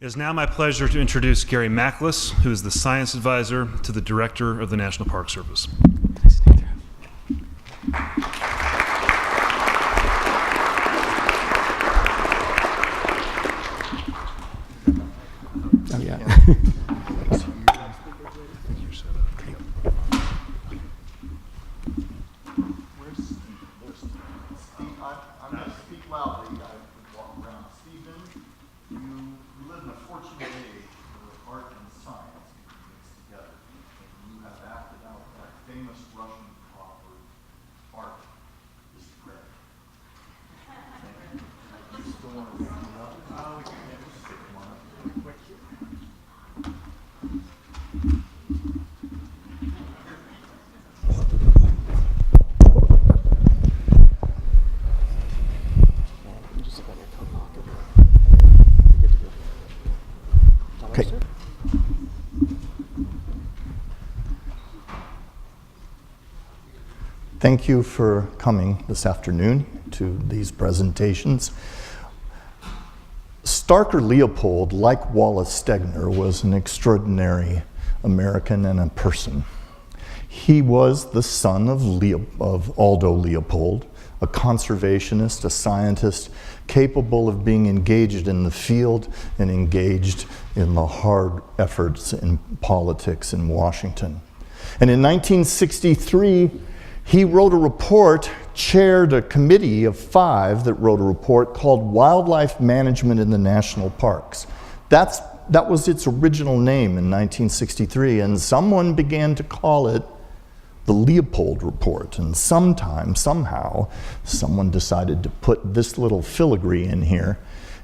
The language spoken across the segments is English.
It is now my pleasure to introduce Gary Machlis, who is the Science Advisor to the Director of the National Park Service. Oh, yeah. I'm going to speak loudly. I walk around. Stephen, you live in a fortunate age where art and science can be mixed together. And you have acted out that famous Russian proverb, art is bread. You still want to round it up? Oh, we can just stick one up really quick here. Okay. Thank you for coming this afternoon to these presentations. Starker Leopold, like Wallace Stegner, was an extraordinary American and a person. He was the son of Aldo Leopold, a conservationist, a scientist, capable of being engaged in the field and engaged in the hard efforts in politics in Washington. And in 1963, he wrote a report, chaired a committee of 5 that wrote a report called Wildlife Management in the National Parks. That was its original name in 1963, and someone began to call it the Leopold Report, and somehow, someone decided to put this little filigree in here,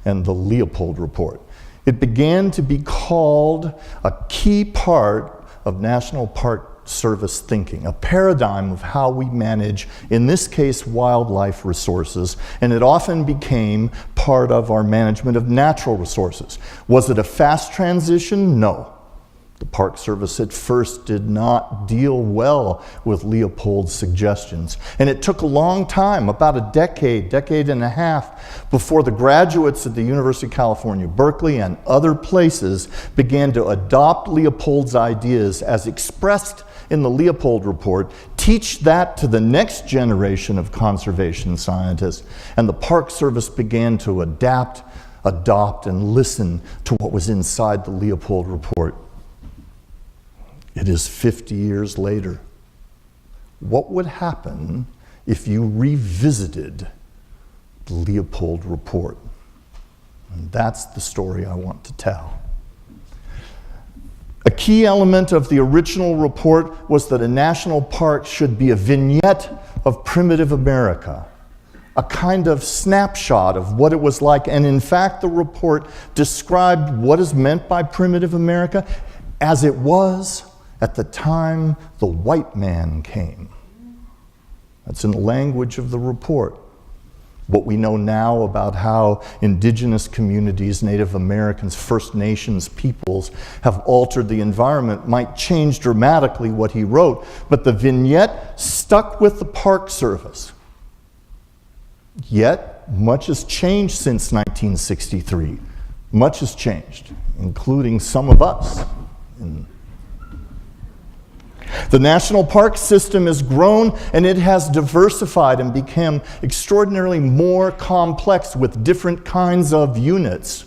and the Leopold Report. It began to be called a key part of National Park Service thinking, a paradigm of how we manage, in this case, wildlife resources, and it often became part of our management of natural resources. Was it a fast transition? No. The Park Service at first did not deal well with Leopold's suggestions. And it took a long time, about a decade and a half, before the graduates at the University of California, Berkeley, and other places began to adopt Leopold's ideas as expressed in the Leopold Report, teach that to the next generation of conservation scientists, and the Park Service began to adapt, adopt, and listen to what was inside the Leopold Report. It is 50 years later. What would happen if you revisited the Leopold Report? And that's the story I want to tell. A key element of the original report was that a national park should be a vignette of primitive America, a kind of snapshot of what it was like. And in fact, the report described what is meant by primitive America as it was at the time the white man came. That's in the language of the report. What we know now about how indigenous communities, Native Americans, First Nations peoples have altered the environment might change dramatically what he wrote, but the vignette stuck with the Park Service. Yet, much has changed since 1963. Much has changed, including some of us. The national park system has grown and it has diversified and become extraordinarily more complex with different kinds of units.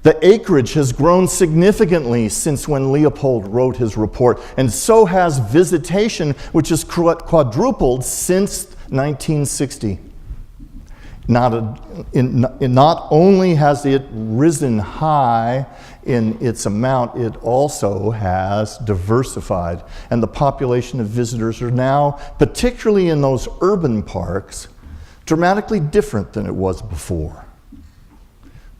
The acreage has grown significantly since when Leopold wrote his report, and so has visitation, which has quadrupled since 1960. Not only has it risen high in its amount, it also has diversified. And the population of visitors are now, particularly in those urban parks, dramatically different than it was before.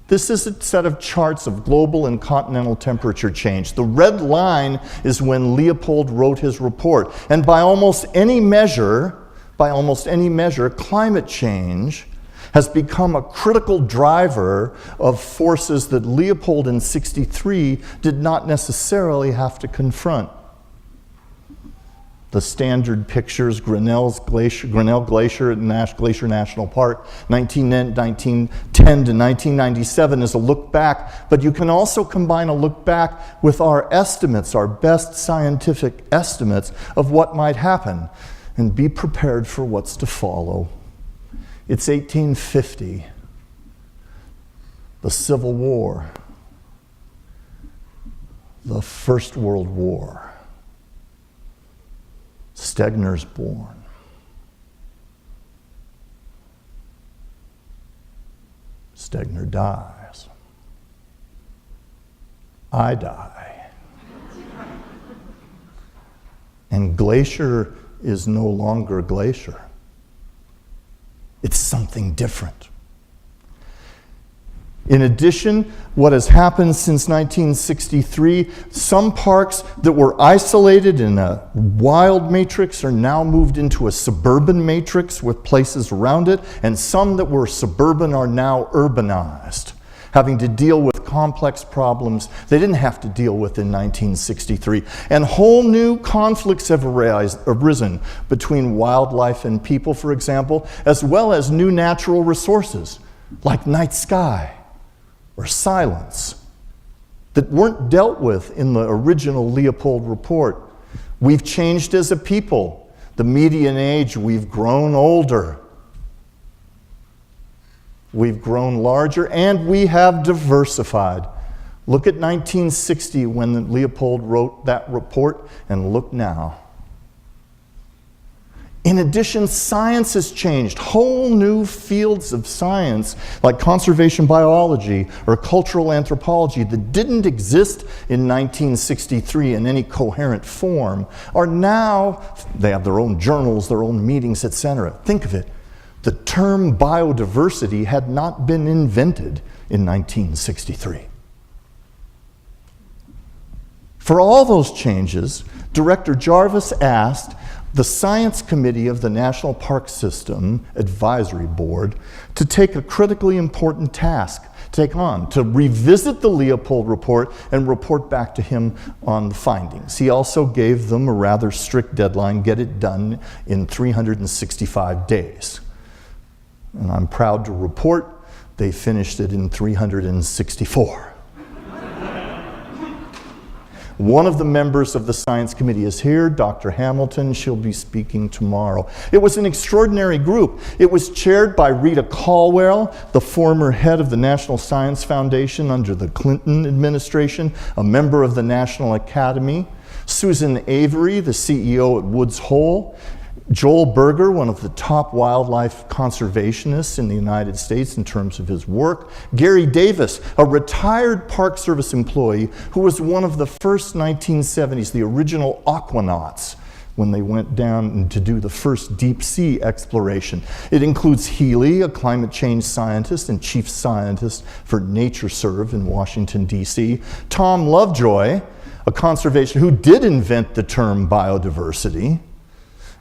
This is a set of charts of global and continental temperature change. The red line is when Leopold wrote his report. And by almost any measure, climate change has become a critical driver of forces that Leopold in '63 did not necessarily have to confront. The standard pictures, Grinnell Glacier at Glacier National Park, 1910 to 1997 is a look back, but you can also combine a look back with our estimates, our best scientific estimates of what might happen, and be prepared for what's to follow. It's 1850, the Civil War, the First World War. Stegner's born. Stegner dies. I die. And Glacier is no longer Glacier. It's something different. In addition, what has happened since 1963, some parks that were isolated in a wild matrix are now moved into a suburban matrix with places around it, and some that were suburban are now urbanized, having to deal with complex problems they didn't have to deal with in 1963. And whole new conflicts have arisen between wildlife and people, for example, as well as new natural resources like night sky or silence that weren't dealt with in the original Leopold Report. We've changed as a people. The median age, we've grown older. We've grown larger, and we have diversified. Look at 1960 when Leopold wrote that report, and look now. In addition, science has changed. Whole new fields of science, like conservation biology or cultural anthropology, that didn't exist in 1963 in any coherent form, are now, they have their own journals, their own meetings, etc. Think of it. The term biodiversity had not been invented in 1963. For all those changes, Director Jarvis asked the Science Committee of the National Park System Advisory Board to take a critically important task, to revisit the Leopold Report and report back to him on the findings. He also gave them a rather strict deadline, get it done in 365 days. And I'm proud to report they finished it in 364. One of the members of the Science Committee is here, Dr. Hamilton. She'll be speaking tomorrow. It was an extraordinary group. It was chaired by Rita Caldwell, the former head of the National Science Foundation under the Clinton administration, a member of the National Academy, Susan Avery, the CEO at Woods Hole, Joel Berger, one of the top wildlife conservationists in the United States in terms of his work. Gary Davis, a retired Park Service employee who was one of the first 1970s, the original aquanauts, when they went down to do the first deep sea exploration. It includes Healy, a climate change scientist and chief scientist for NatureServe in Washington, D.C. Tom Lovejoy, a conservation who did invent the term biodiversity,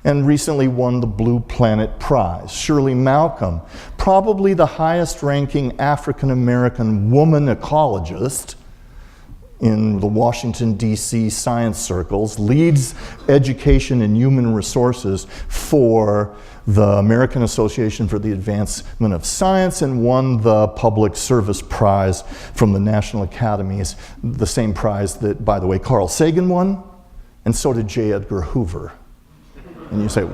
and recently won the Blue Planet Prize. Shirley Malcolm, probably the highest ranking African-American woman ecologist in the Washington, D.C. science circles, leads education and human resources for the American Association for the Advancement of Science, and won the Public Service Prize from the National Academies, the same prize that, by the way, Carl Sagan won, and so did J. Edgar Hoover. And you say,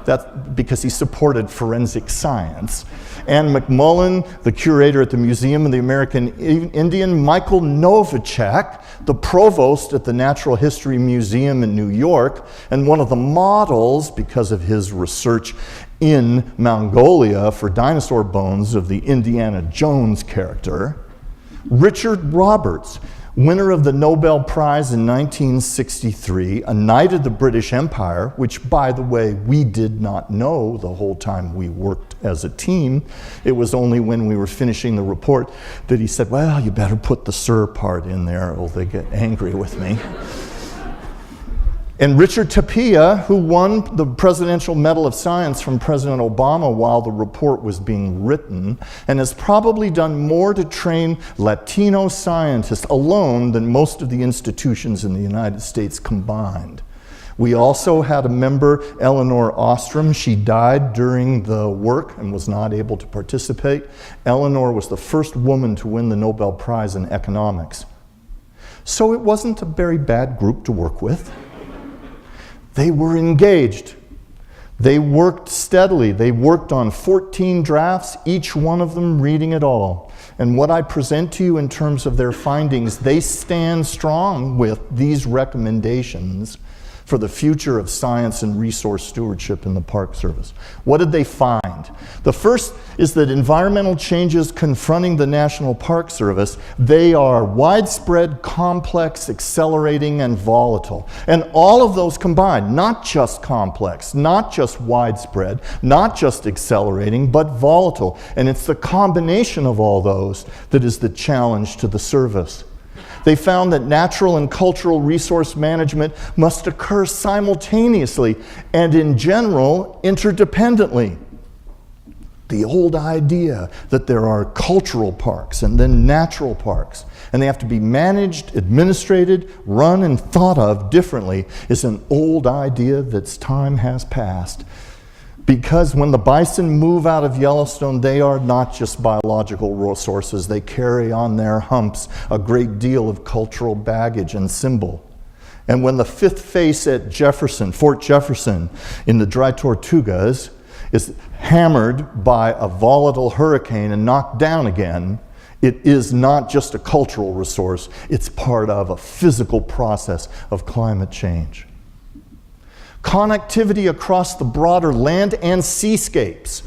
that's because he supported forensic science. Anne McMullen, the curator at the Museum of the American Indian. Michael Novacek, the provost at the Natural History Museum in New York, and one of the models, because of his research in Mongolia for dinosaur bones, of the Indiana Jones character. Richard Roberts, winner of the Nobel Prize in 1963, a knight of the British Empire, which, by the way, we did not know the whole time we worked as a team. It was only when we were finishing the report that he said, well, you better put the Sir part in there or they get angry with me. And Richard Tapia, who won the Presidential Medal of Science from President Obama while the report was being written, and has probably done more to train Latino scientists alone than most of the institutions in the United States combined. We also had a member, Elinor Ostrom. She died during the work and was not able to participate. Elinor was the first woman to win the Nobel Prize in economics. So it wasn't a very bad group to work with. They were engaged. They worked steadily. They worked on 14 drafts, each one of them reading it all. And what I present to you in terms of their findings, they stand strong with these recommendations for the future of science and resource stewardship in the Park Service. What did they find? The first is that environmental changes confronting the National Park Service, they are widespread, complex, accelerating, and volatile. And all of those combined, not just complex, not just widespread, not just accelerating, but volatile. And it's the combination of all those that is the challenge to the service. They found that natural and cultural resource management must occur simultaneously and in general interdependently. The old idea that there are cultural parks and then natural parks, and they have to be managed, administrated, run, and thought of differently is an old idea that's time has passed. Because when the bison move out of Yellowstone, they are not just biological resources. They carry on their humps a great deal of cultural baggage and symbol. And when the fifth face at Jefferson, Fort Jefferson, in the Dry Tortugas, is hammered by a volatile hurricane and knocked down again, it is not just a cultural resource. It's part of a physical process of climate change. Connectivity across the broader land and seascapes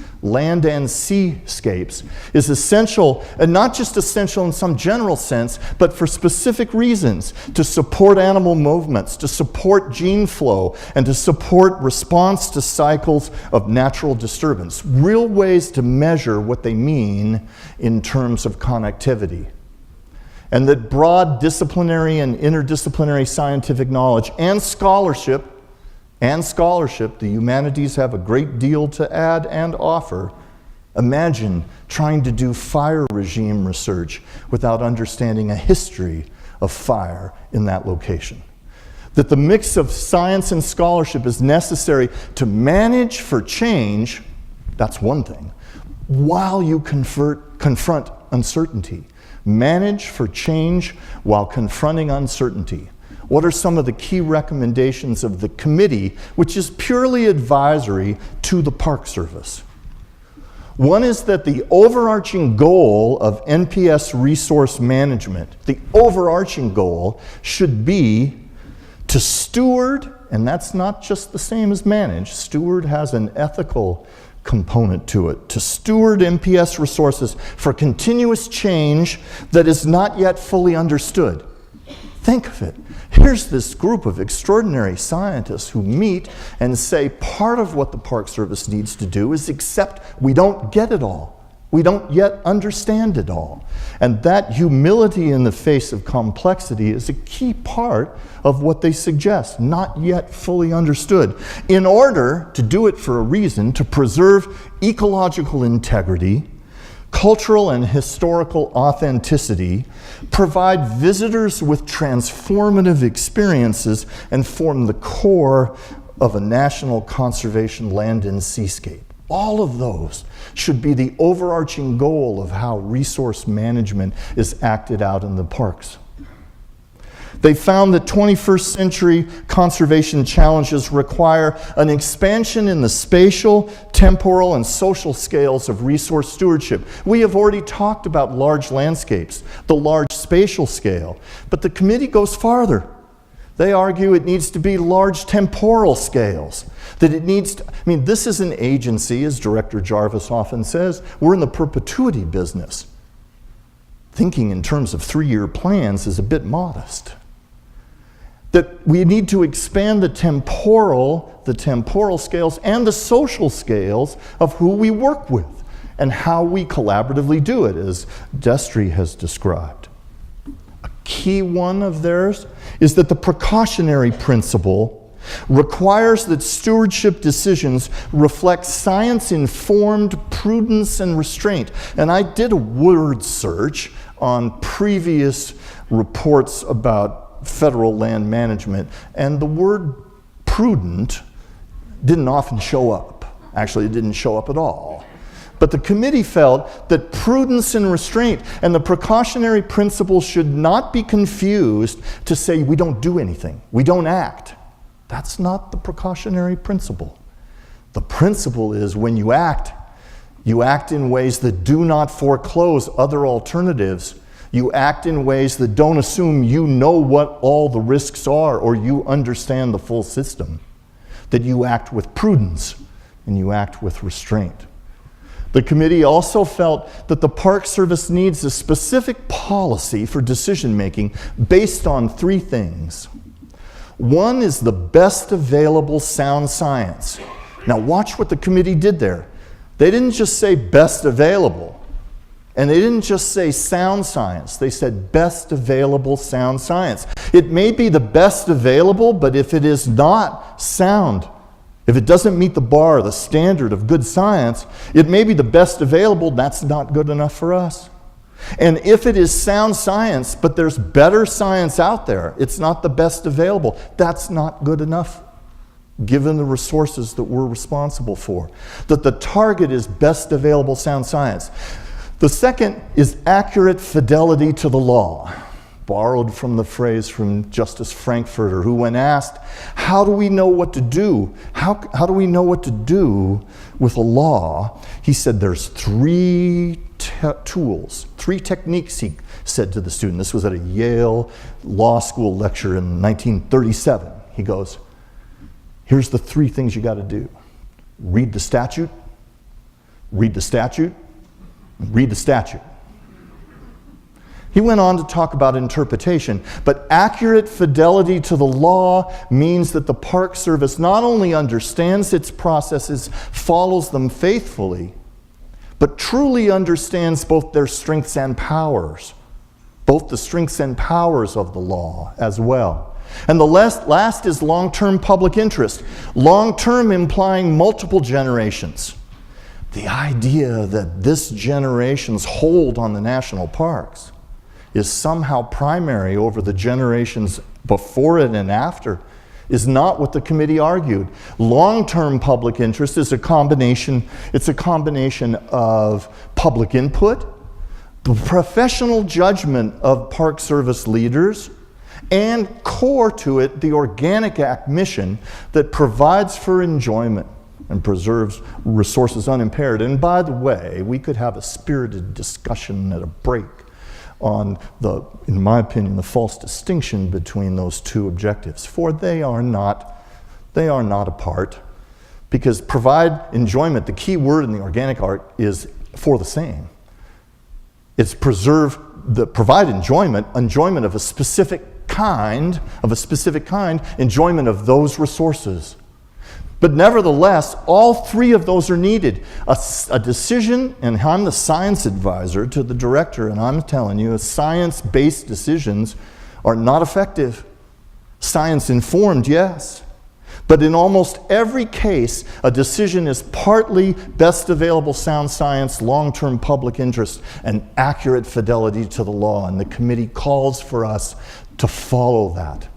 is essential, and not just essential in some general sense, but for specific reasons, to support animal movements, to support gene flow, and to support response to cycles of natural disturbance. Real ways to measure what they mean in terms of connectivity. And that broad disciplinary and interdisciplinary scientific knowledge and scholarship, the humanities have a great deal to add and offer. Imagine trying to do fire regime research without understanding a history of fire in that location. That the mix of science and scholarship is necessary to manage for change, that's one thing, while you confront uncertainty. Manage for change while confronting uncertainty. What are some of the key recommendations of the committee, which is purely advisory to the Park Service? One is that the overarching goal of NPS resource management, the overarching goal should be to steward, and that's not just the same as manage. Steward has an ethical component to it. To steward NPS resources for continuous change that is not yet fully understood. Think of it. Here's this group of extraordinary scientists who meet and say part of what the Park Service needs to do is accept we don't get it all. We don't yet understand it all. And that humility in the face of complexity is a key part of what they suggest, not yet fully understood. In order to do it for a reason, to preserve ecological integrity, cultural and historical authenticity, provide visitors with transformative experiences, and form the core of a national conservation land and seascape. All of those should be the overarching goal of how resource management is acted out in the parks. They found that 21st century conservation challenges require an expansion in the spatial, temporal, and social scales of resource stewardship. We have already talked about large landscapes, the large spatial scale, but the committee goes farther. They argue it needs to be large temporal scales, that it needs to, this is an agency, as Director Jarvis often says, we're in the perpetuity business. Thinking in terms of 3-year plans is a bit modest. That we need to expand the temporal scales and the social scales of who we work with and how we collaboratively do it, as Destry has described. A key one of theirs is that the precautionary principle requires that stewardship decisions reflect science-informed prudence and restraint. And I did a word search on previous reports about federal land management, and the word prudent didn't often show up. Actually, it didn't show up at all. But the committee felt that prudence and restraint and the precautionary principle should not be confused to say we don't do anything, we don't act. That's not the precautionary principle. The principle is when you act in ways that do not foreclose other alternatives. You act in ways that don't assume you know what all the risks are or you understand the full system. That you act with prudence and you act with restraint. The committee also felt that the Park Service needs a specific policy for decision-making based on three things. One is the best available sound science. Now watch what the committee did there. They didn't just say best available, and they didn't just say sound science. They said best available sound science. It may be the best available, but if it is not sound, if it doesn't meet the bar, the standard of good science, it may be the best available, that's not good enough for us. And if it is sound science, but there's better science out there, it's not the best available, that's not good enough, given the resources that we're responsible for. That the target is best available sound science. The second is accurate fidelity to the law. Borrowed from the phrase from Justice Frankfurter, who when asked, how do we know what to do? How do we know what to do with a law? He said there's three tools, three techniques, he said to the student. This was at a Yale Law School lecture in 1937. He goes, here's the three things you got to do. Read the statute, read the statute, read the statute. He went on to talk about interpretation, but accurate fidelity to the law means that the Park Service not only understands its processes, follows them faithfully, but truly understands both their strengths and powers, both the strengths and powers of the law as well. And the last is long-term public interest, long-term implying multiple generations. The idea that this generation's hold on the national parks is somehow primary over the generations before it and after is not what the committee argued. Long-term public interest is a combination of public input, the professional judgment of Park Service leaders, and core to it, the Organic Act mission that provides for enjoyment and preserves resources unimpaired. And by the way, we could have a spirited discussion at a break on the, in my opinion, the false distinction between those two objectives, for they are not apart, because provide enjoyment, the key word in the organic art is for the same. It's provide enjoyment of a specific kind, enjoyment of those resources. But nevertheless, all three of those are needed. A decision, and I'm the science advisor to the director, and I'm telling you, science-based decisions are not effective. Science-informed, yes. But in almost every case, a decision is partly best available sound science, long-term public interest, and accurate fidelity to the law. And the committee calls for us to follow that.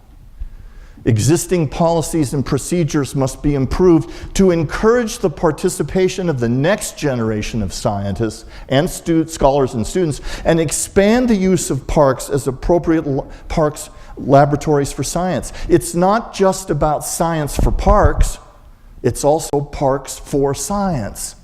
Existing policies and procedures must be improved to encourage the participation of the next generation of scientists and scholars and students, and expand the use of parks as appropriate parks laboratories for science. It's not just about science for parks, it's also parks for science.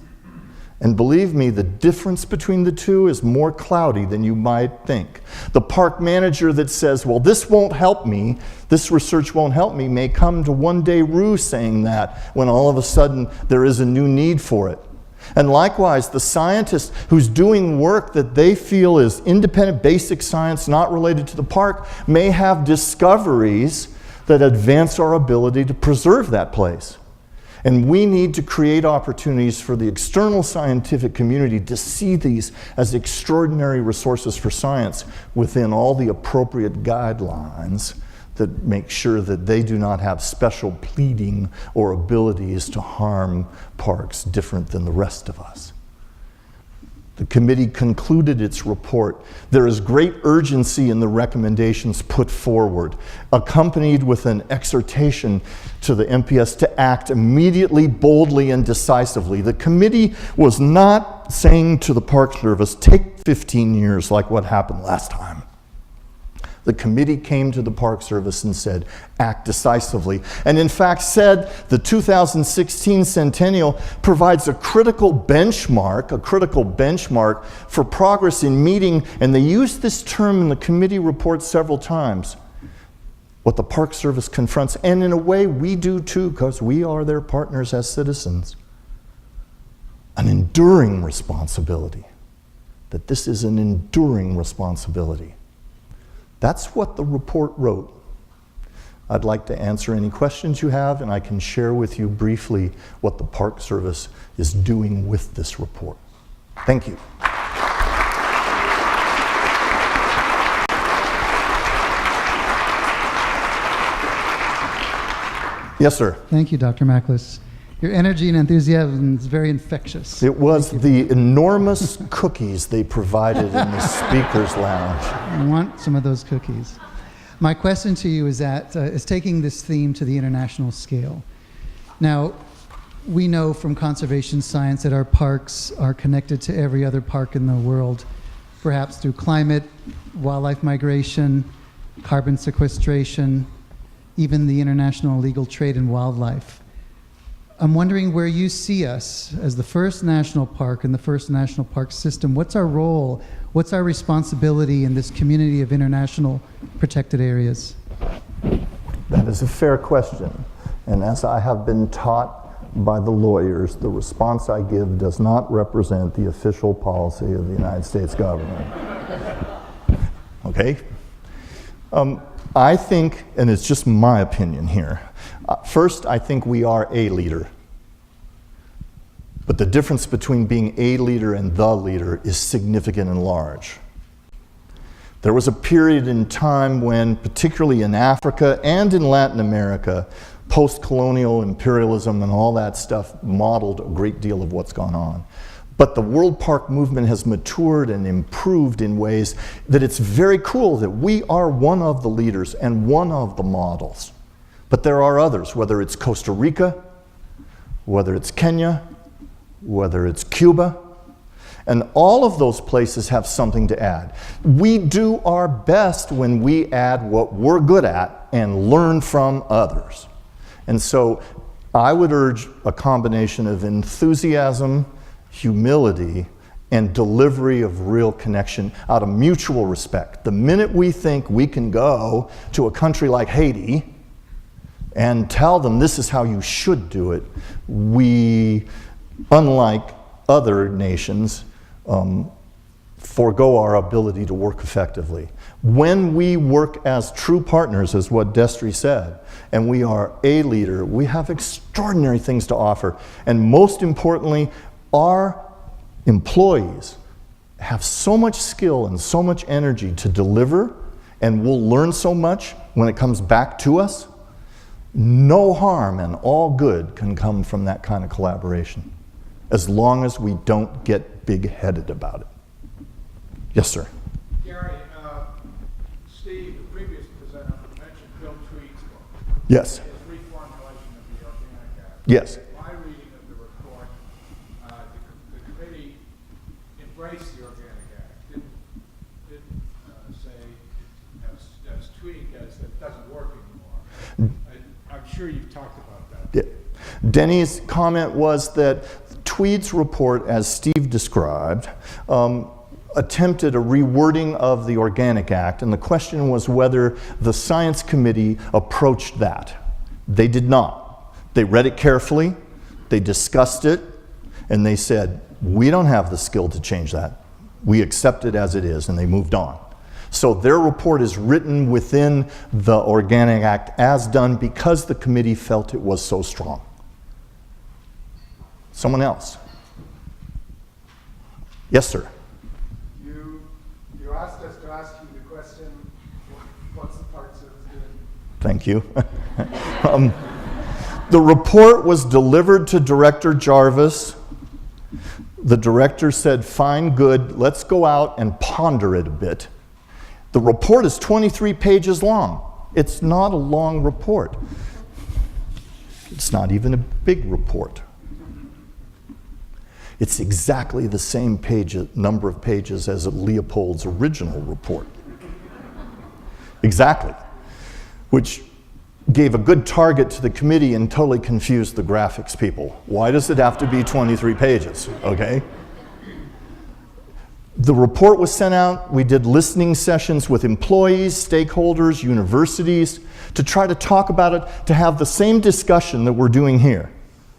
And believe me, the difference between the two is more cloudy than you might think. The park manager that says, well, this won't help me, this research won't help me, may come to one day rue saying that when all of a sudden there is a new need for it. And likewise, the scientist who's doing work that they feel is independent basic science not related to the park may have discoveries that advance our ability to preserve that place. And we need to create opportunities for the external scientific community to see these as extraordinary resources for science within all the appropriate guidelines that make sure that they do not have special pleading or abilities to harm parks different than the rest of us. The committee concluded its report. There is great urgency in the recommendations put forward, accompanied with an exhortation to the MPS to act immediately, boldly, and decisively. The committee was not saying to the Park Service, take 15 years like what happened last time. The committee came to the Park Service and said, act decisively. And in fact said the 2016 centennial provides a critical benchmark for progress in meeting, and they used this term in the committee report several times, what the Park Service confronts, and in a way we do too, because we are their partners as citizens. An enduring responsibility, that this is an enduring responsibility. That's what the report wrote. I'd like to answer any questions you have, and I can share with you briefly what the Park Service is doing with this report. Thank you. Yes, sir. Thank you, Dr. Machlis. Your energy and enthusiasm is very infectious. It was the enormous cookies they provided in the speaker's lounge. I want some of those cookies. My question to you is taking this theme to the international scale. Now, we know from conservation science that our parks are connected to every other park in the world, perhaps through climate, wildlife migration, carbon sequestration, even the international illegal trade in wildlife. I'm wondering where you see us as the first national park in the first national park system. What's our role? What's our responsibility in this community of international protected areas? That is a fair question. And as I have been taught by the lawyers, the response I give does not represent the official policy of the United States government. Okay? I think, and it's just my opinion here, first, I think we are a leader. But the difference between being a leader and the leader is significant and large. There was a period in time when, particularly in Africa and in Latin America, post-colonial imperialism and all that stuff modeled a great deal of what's gone on. But the World Park movement has matured and improved in ways that it's very cool that we are one of the leaders and one of the models. But there are others, whether it's Costa Rica, whether it's Kenya, whether it's Cuba, and all of those places have something to add. We do our best when we add what we're good at and learn from others. And so I would urge a combination of enthusiasm, humility, and delivery of real connection out of mutual respect. The minute we think we can go to a country like Haiti and tell them this is how you should do it, we, unlike other nations, forego our ability to work effectively. When we work as true partners, as what Destry said, and we are a leader, we have extraordinary things to offer. And most importantly, our employees have so much skill and so much energy to deliver, and we'll learn so much when it comes back to us. No harm and all good can come from that kind of collaboration, as long as we don't get big-headed about it. Yes, sir. Gary, Steve, the previous presenter, mentioned Bill Tweed's book. Yes. His reformulation of the Organic Act. Yes. My reading of the report, the committee embraced the Organic Act. Didn't say, as Tweed does, that it doesn't work anymore. I'm sure you've talked about that. Yeah. Denny's comment was that Tweed's report, as Steve described, attempted a rewording of the Organic Act, and the question was whether the Science Committee approached that. They did not. They read it carefully, they discussed it, and they said, we don't have the skill to change that. We accept it as it is, and they moved on. So their report is written within the Organic Act as done because the committee felt it was so strong. Someone else? Yes, sir. You asked us to ask you the question, what's the Park Service doing? Thank you. The report was delivered to Director Jarvis The director said, fine, good, let's go out and ponder it a bit. The report is 23 pages long. It's not a long report. It's not even a big report. It's exactly the same number of pages as Leopold's original report. Exactly. Which gave a good target to the committee and totally confused the graphics people. Why does it have to be 23 pages, okay? The report was sent out. We did listening sessions with employees, stakeholders, universities to try to talk about it, to have the same discussion that we're doing here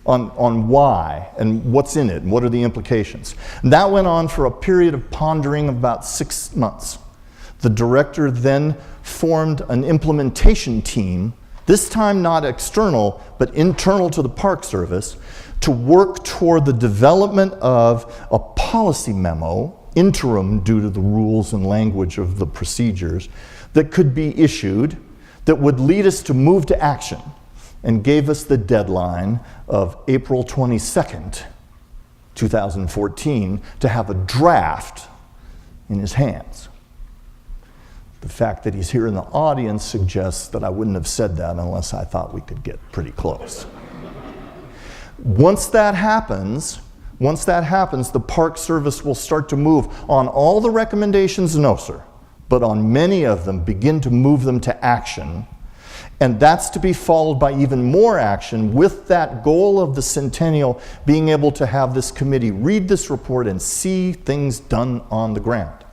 on why and what's in it and what are the implications. And that went on for a period of pondering of about 6 months. The director then formed an implementation team, this time not external, but internal to the Park Service, to work toward the development of a policy memo, interim due to the rules and language of the procedures, that could be issued that would lead us to move to action, and gave us the deadline of April 22nd, 2014, to have a draft in his hands. The fact that he's here in the audience suggests that I wouldn't have said that unless I thought we could get pretty close. Once that happens, the Park Service will start to move on all the recommendations, no sir, but on many of them begin to move them to action. And that's to be followed by even more action with that goal of the centennial being able to have this committee read this report and see things done on the ground.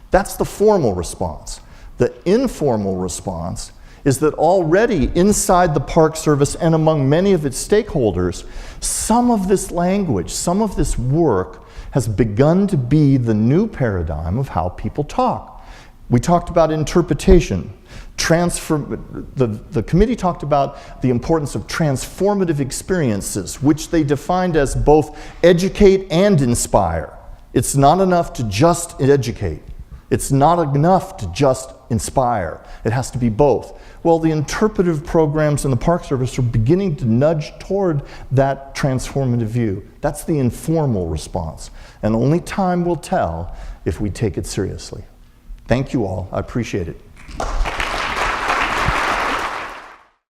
That's the formal response. The informal response is that already inside the Park Service and among many of its stakeholders, some of this language, some of this work has begun to be the new paradigm of how people talk. We talked about interpretation. The committee talked about the importance of transformative experiences, which they defined as both educate and inspire. It's not enough to just educate. It's not enough to just inspire. It has to be both. Well, the interpretive programs in the Park Service are beginning to nudge toward that transformative view. That's the informal response. And only time will tell if we take it seriously. Thank you all. I appreciate it.